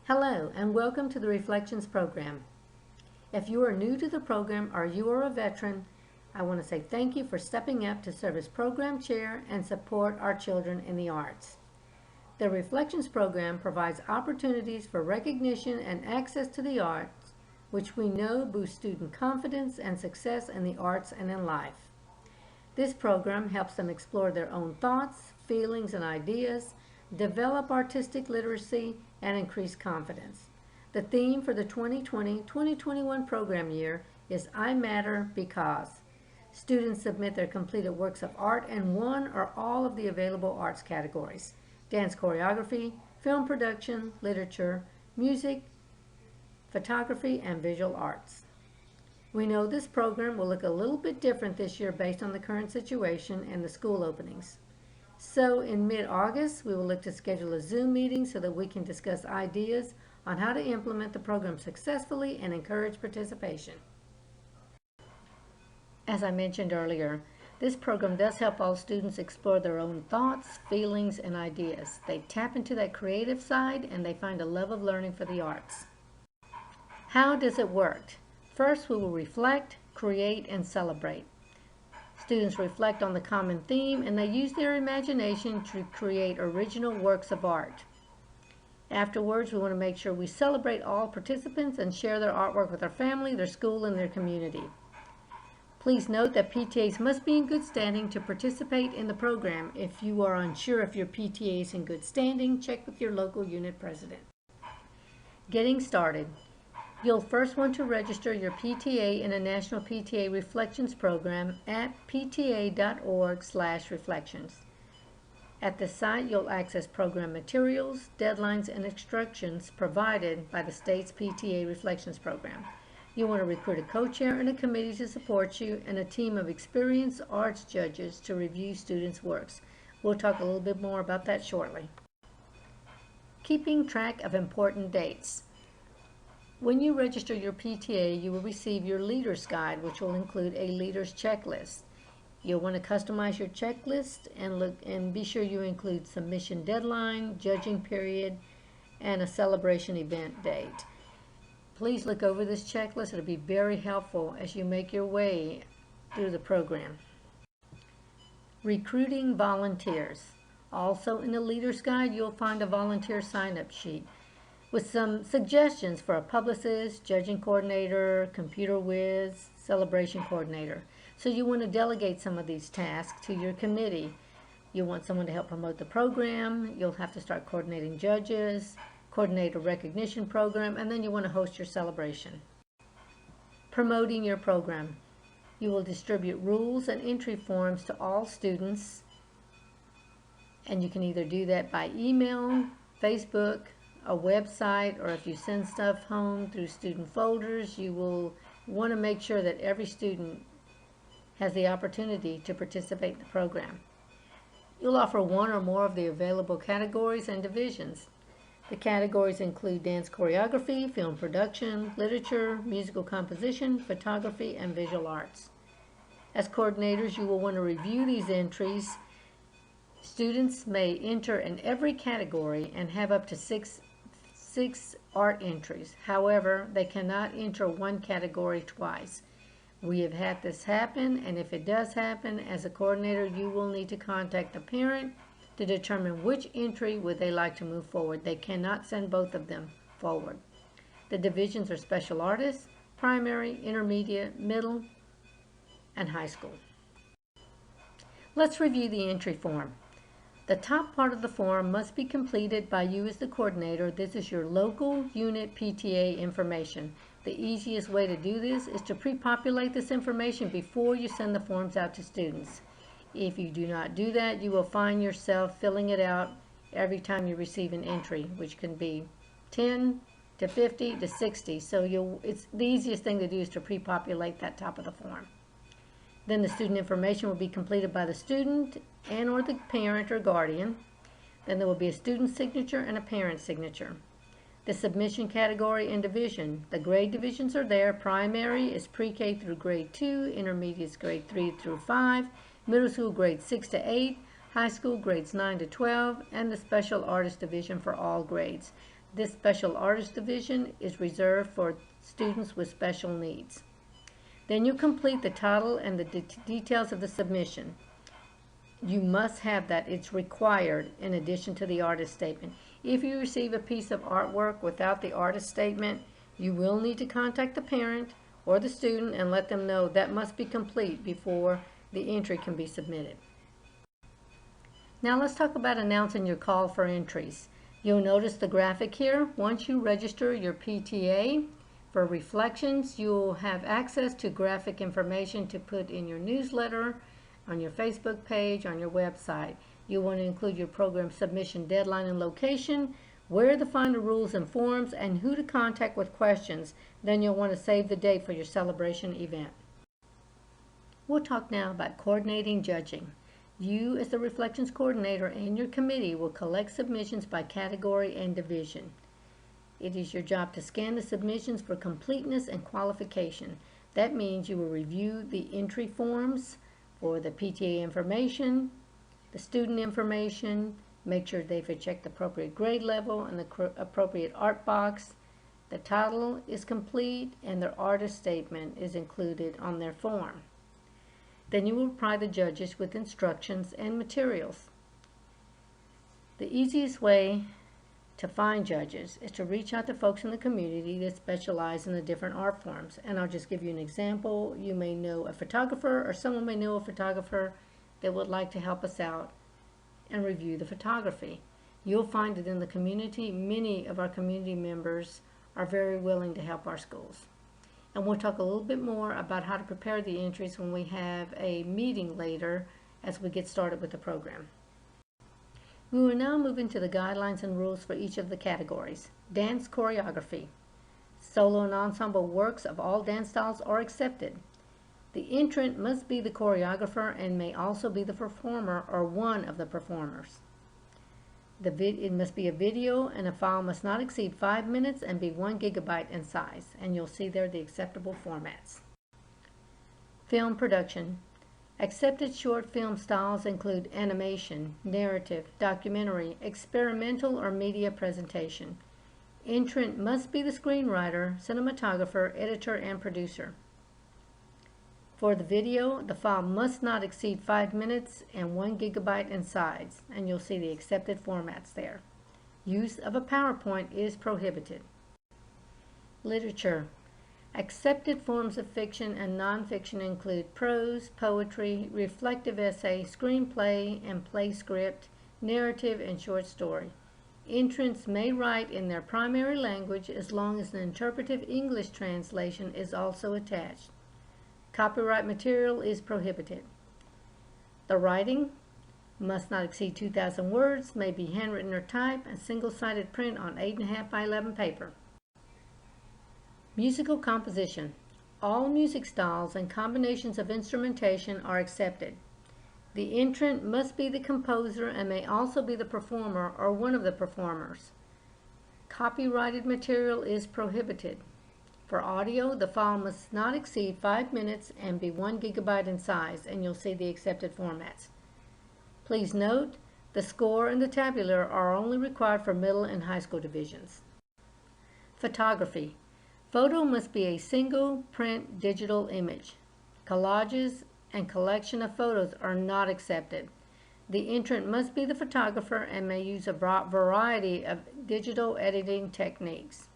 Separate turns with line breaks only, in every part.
Hello and welcome to the Reflections program. If you are new to the program or you are a veteran, I want to say thank you for stepping up to serve as program chair and support our children in the arts. The Reflections program provides opportunities for recognition and access to the arts, which we know boosts student confidence and success in the arts and in life. This program helps them explore their own thoughts, feelings, and ideas, develop artistic literacy, and increase confidence. The theme for the 2020-2021 program year is I Matter Because. Students submit their completed works of art in one or all of the available arts categories: dance choreography, film production, literature, music, photography, and visual arts. We know this program will look a little bit different this year based on the current situation and the school openings. So in mid-August, we will look to schedule a Zoom meeting so that we can discuss ideas on how to implement the program successfully and encourage participation. As I mentioned earlier, this program does help all students explore their own thoughts, feelings, and ideas. They tap into that creative side and they find a love of learning for the arts. How does it work? First, we will reflect, create, and celebrate. Students reflect on the common theme and they use their imagination to create original works of art. Afterwards, we want to make sure we celebrate all participants and share their artwork with their family, their school, and their community. Please note that PTAs must be in good standing to participate in the program. If you are unsure if your PTA is in good standing, check with your local unit president. Getting started. You'll first want to register your PTA in a National PTA Reflections program at pta.org/reflections. At the site, you'll access program materials, deadlines, and instructions provided by the state's PTA Reflections program. You'll want to recruit a co-chair and a committee to support you and a team of experienced arts judges to review students' works. We'll talk a little bit more about that shortly. Keeping track of important dates. When you register your PTA, you will receive your Leader's Guide, which will include a Leader's Checklist. You'll want to customize your checklist and be sure you include submission deadline, judging period, and a celebration event date. Please look over this checklist. It'll be very helpful as you make your way through the program. Recruiting volunteers. Also in the Leader's Guide, you'll find a volunteer sign-up sheet with some suggestions for a publicist, judging coordinator, computer whiz, celebration coordinator. So you want to delegate some of these tasks to your committee. You want someone to help promote the program. You'll have to start coordinating judges, coordinate a recognition program, and then you want to host your celebration. Promoting your program. You will distribute rules and entry forms to all students, and you can either do that by email, Facebook, a website, or if you send stuff home through student folders, you will want to make sure that every student has the opportunity to participate in the program. You'll offer one or more of the available categories and divisions. The categories include dance choreography, film production, literature, musical composition, photography, and visual arts. As coordinators, you will want to review these entries. Students may enter in every category and have up to six art entries. However, they cannot enter one category twice. We have had this happen, and if it does happen, as a coordinator, you will need to contact the parent to determine which entry would they like to move forward. They cannot send both of them forward. The divisions are special artists, primary, intermediate, middle, and high school. Let's review the entry form. The top part of the form must be completed by you as the coordinator. This is your local unit PTA information. The easiest way to do this is to pre-populate this information before you send the forms out to students. If you do not do that, you will find yourself filling it out every time you receive an entry, which can be 10 to 50 to 60. So it's the easiest thing to do is to pre-populate that top of the form. Then the student information will be completed by the student and or the parent or guardian. Then there will be a student signature and a parent signature. The submission category and division. The grade divisions are there. Primary is pre-K through grade 2, intermediate is grade 3 through 5, middle school grades 6 to 8, high school grades 9 to 12, and the special artist division for all grades. This special artist division is reserved for students with special needs. Then you complete the title and the details of the submission. You must have that. It's required in addition to the artist statement. If you receive a piece of artwork without the artist statement, you will need to contact the parent or the student and let them know that must be complete before the entry can be submitted. Now let's talk about announcing your call for entries. You'll notice the graphic here. Once you register your PTA for Reflections, you'll have access to graphic information to put in your newsletter, on your Facebook page, on your website. You want to include your program submission deadline and location, where to find the rules and forms, and who to contact with questions. Then you'll want to save the date for your celebration event. We'll talk now about coordinating judging. You, as the Reflections Coordinator, and your committee will collect submissions by category and division. It is your job to scan the submissions for completeness and qualification. That means you will review the entry forms for the PTA information, the student information, make sure they've checked the appropriate grade level and the appropriate art box. The title is complete and their artist statement is included on their form. Then you will provide the judges with instructions and materials. The easiest way to find judges is to reach out to folks in the community that specialize in the different art forms. And I'll just give you an example. You may know a photographer, or someone may know a photographer that would like to help us out and review the photography. You'll find that in the community, many of our community members are very willing to help our schools. And we'll talk a little bit more about how to prepare the entries when we have a meeting later as we get started with the program. We will now move into the guidelines and rules for each of the categories. Dance choreography. Solo and ensemble works of all dance styles are accepted. The entrant must be the choreographer and may also be the performer or one of the performers. It must be a video, and a file must not exceed 5 minutes and be 1 gigabyte in size. And you'll see there the acceptable formats. Film production. Accepted short film styles include animation, narrative, documentary, experimental, or media presentation. Entrant must be the screenwriter, cinematographer, editor, and producer. For the video, the file must not exceed 5 minutes and 1 gigabyte in size, and you'll see the accepted formats there. Use of a PowerPoint is prohibited. Literature. Accepted forms of fiction and nonfiction include prose, poetry, reflective essay, screenplay and play script, narrative, and short story. Entrants may write in their primary language as long as an interpretive English translation is also attached. Copyright material is prohibited. The writing must not exceed 2,000 words, may be handwritten or typed, and single-sided print on 8.5 by 11 paper. Musical composition. All music styles and combinations of instrumentation are accepted. The entrant must be the composer and may also be the performer or one of the performers. Copyrighted material is prohibited. For audio, the file must not exceed 5 minutes and be 1 gigabyte in size, and you'll see the accepted formats. Please note, the score and the tabular are only required for middle and high school divisions. Photography. Photo must be a single print digital image. Collages and collection of photos are not accepted. The entrant must be the photographer and may use a variety of digital editing techniques.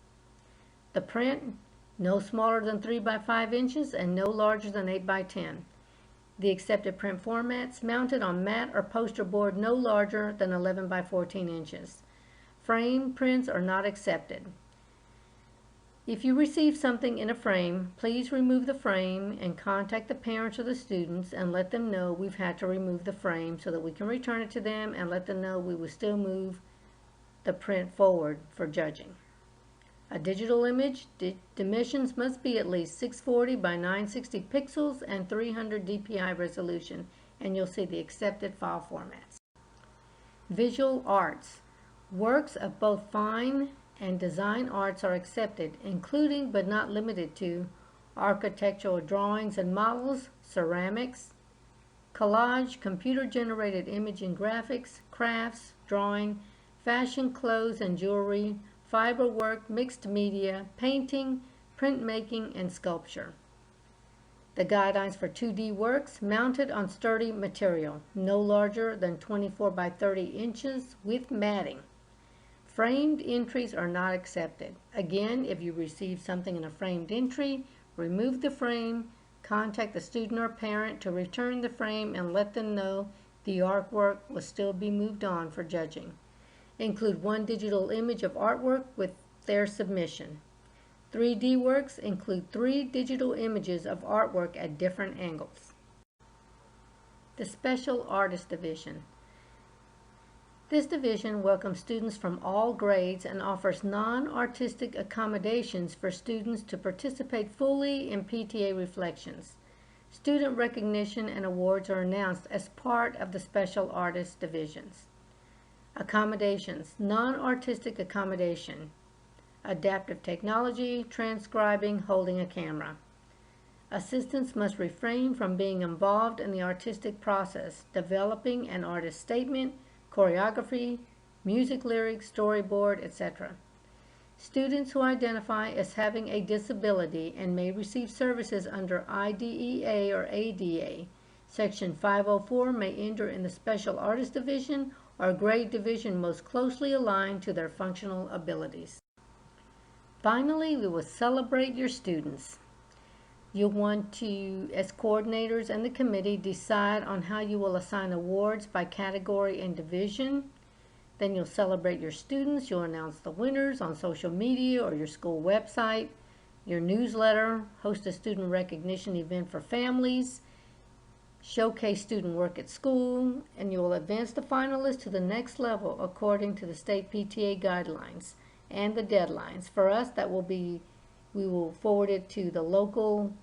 The print, no smaller than 3 by 5 inches and no larger than 8 by 10. The accepted print formats mounted on mat or poster board no larger than 11 by 14 inches. Frame prints are not accepted. If you receive something in a frame, please remove the frame and contact the parents or the students and let them know we've had to remove the frame so that we can return it to them and let them know we will still move the print forward for judging. A digital image, dimensions must be at least 640 by 960 pixels and 300 dpi resolution, and you'll see the accepted file formats. Visual arts. Works of both fine and design arts are accepted, including but not limited to architectural drawings and models, ceramics, collage, computer-generated image and graphics, crafts, drawing, fashion, clothes and jewelry, fiber work, mixed media, painting, printmaking, and sculpture. The guidelines for 2D works mounted on sturdy material, no larger than 24 by 30 inches with matting. Framed entries are not accepted. Again, if you receive something in a framed entry, remove the frame, contact the student or parent to return the frame and let them know the artwork will still be moved on for judging. Include one digital image of artwork with their submission. 3D works include 3 digital images of artwork at different angles. The Special Artist Division. This division welcomes students from all grades and offers non-artistic accommodations for students to participate fully in PTA reflections. Student recognition and awards are announced as part of the Special Artist Divisions. Accommodations. Non-artistic accommodation. Adaptive technology, transcribing, holding a camera. Assistants must refrain from being involved in the artistic process, developing an artist statement, choreography, music lyrics, storyboard, etc. Students who identify as having a disability and may receive services under IDEA or ADA. Section 504 may enter in the Special Artist Division or grade division most closely aligned to their functional abilities. Finally, we will celebrate your students. You'll want to, as coordinators and the committee, decide on how you will assign awards by category and division. Then you'll celebrate your students. You'll announce the winners on social media or your school website, your newsletter, host a student recognition event for families, showcase student work at school, and you will advance the finalists to the next level according to the state PTA guidelines and the deadlines. For us, we will forward it to the local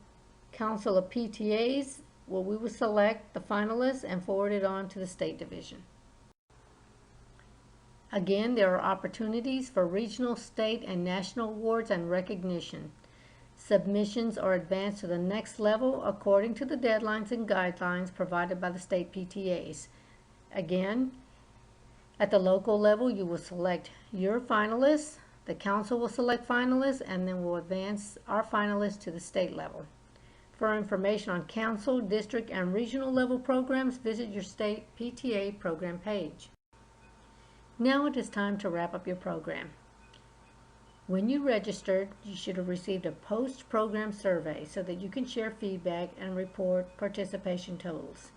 council of PTAs, where we will select the finalists and forward it on to the state division. Again, there are opportunities for regional, state, and national awards and recognition. Submissions are advanced to the next level according to the deadlines and guidelines provided by the state PTAs. Again, at the local level, you will select your finalists, the council will select finalists, and then we'll advance our finalists to the state level. For information on council, district, and regional level programs, visit your state PTA program page. Now it is time to wrap up your program. When you registered, you should have received a post-program survey so that you can share feedback and report participation totals.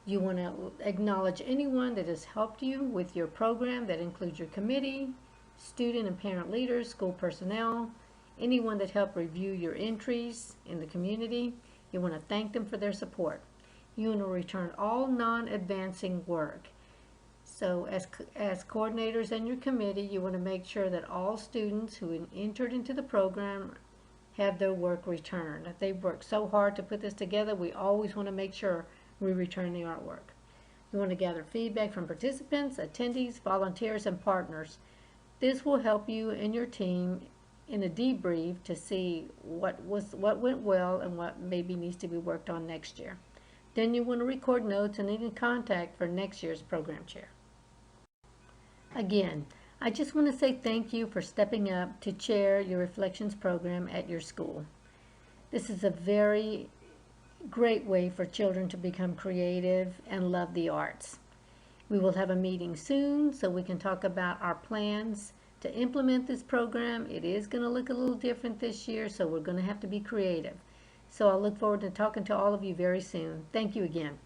You want to acknowledge anyone that has helped you with your program. That includes your committee, student and parent leaders, school personnel, anyone that helped review your entries in the community. You want to thank them for their support. You want to return all non-advancing work. So as coordinators and your committee, you want to make sure that all students who entered into the program have their work returned. If they've worked so hard to put this together, we always want to make sure we return the artwork. You want to gather feedback from participants, attendees, volunteers, and partners. This will help you and your team in a debrief to see what went well and what maybe needs to be worked on next year. Then you want to record notes and any contact for next year's program chair. Again, I just want to say thank you for stepping up to chair your Reflections program at your school. This is a very great way for children to become creative and love the arts. We will have a meeting soon so we can talk about our plans to implement this program. It is going to look a little different this year, so we're going to have to be creative. So I'll look forward to talking to all of you very soon. Thank you again.